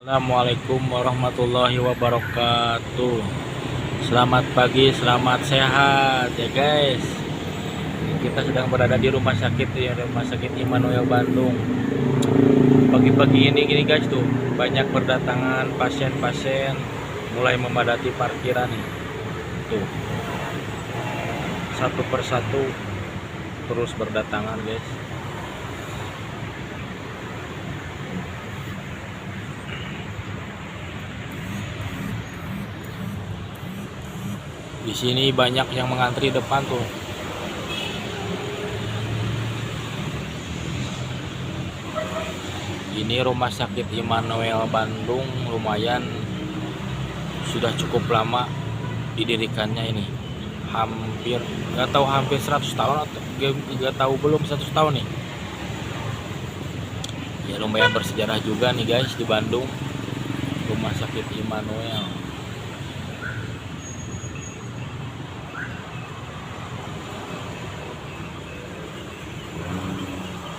Assalamualaikum warahmatullahi wabarakatuh. Selamat pagi, selamat sehat ya guys. Kita sedang berada di rumah sakit ya, Rumah Sakit Immanuel Bandung. Pagi-pagi ini gini guys tuh, banyak berdatangan pasien-pasien, mulai memadati parkiran nih. Tuh, satu persatu terus berdatangan guys. Di sini banyak yang mengantri depan tuh. Ini Rumah Sakit Immanuel Bandung, lumayan sudah cukup lama didirikannya ini. Hampir 100 tahun atau nggak tahu, belum 100 tahun nih. Ya lumayan bersejarah juga nih guys di Bandung, Rumah Sakit Immanuel.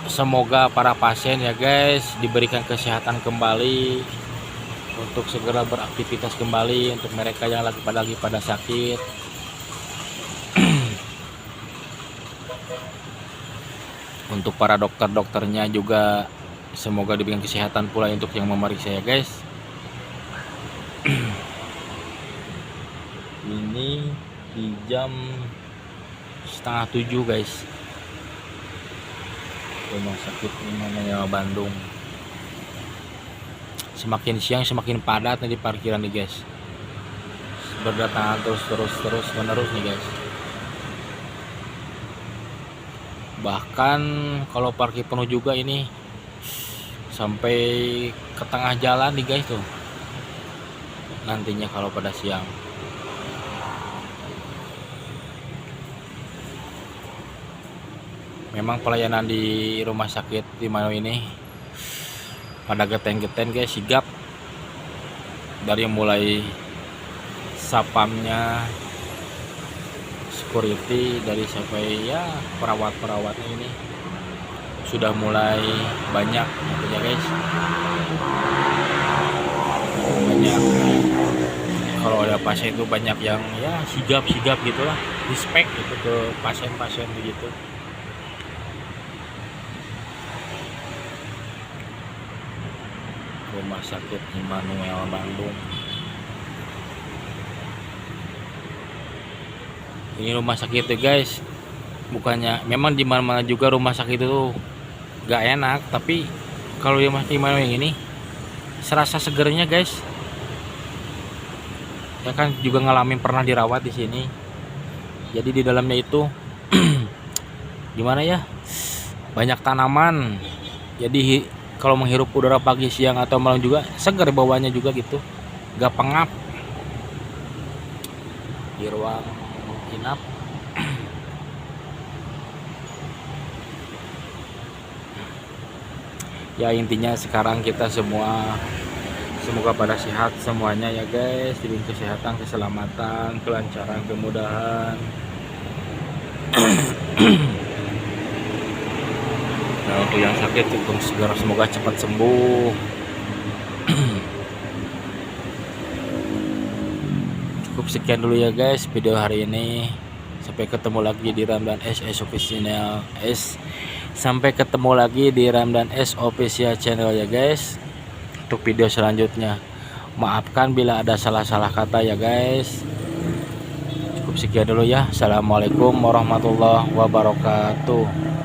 Semoga para pasien ya guys diberikan kesehatan kembali untuk segera beraktivitas kembali, untuk mereka yang lagi pada sakit. Untuk para dokter-dokternya juga semoga diberikan kesehatan pula untuk yang memeriksa ya guys. Ini di jam 6:30 guys. Rumah Sakit Immanuel Bandung. Semakin siang semakin padat nih di parkiran nih guys. Berdatangan terus menerus nih guys. Bahkan kalau parkir penuh juga ini sampai ke tengah jalan nih guys tuh. Nantinya kalau pada siang. Memang pelayanan di Rumah Sakit Immanuel ini pada geteng-geteng guys, sigap. Dari mulai sapamnya, security, dari sampai ya perawat-perawatnya ini sudah mulai banyak ya guys. Banyak, kalau ada pasien itu banyak yang ya sigap gitulah, respect gitu ke pasien-pasien begitu. Rumah Sakit Immanuel Bandung. Ini rumah sakit tuh guys, bukannya memang di mana-mana juga rumah sakit itu gak enak, tapi kalau di Rumah Sakit Immanuel yang ini serasa segernya guys. Saya kan juga ngalamin pernah dirawat di sini. Jadi di dalamnya itu gimana ya? Banyak tanaman. Jadi kalau menghirup udara pagi, siang, atau malam juga segar bawahnya juga gitu, gak pengap di ruang inap. Ya intinya sekarang kita semua semoga pada sehat semuanya ya guys, diberi kesehatan, keselamatan, kelancaran, kemudahan. Nah, untuk yang sakit itu segera semoga cepat sembuh. Cukup sekian dulu ya guys video hari ini. Sampai ketemu lagi di Ramdan S Official S. Sampai ketemu lagi di Ramdan S Official Channel ya guys. Untuk video selanjutnya, maafkan bila ada salah-salah kata ya guys. Cukup sekian dulu ya. Assalamualaikum warahmatullahi wabarakatuh.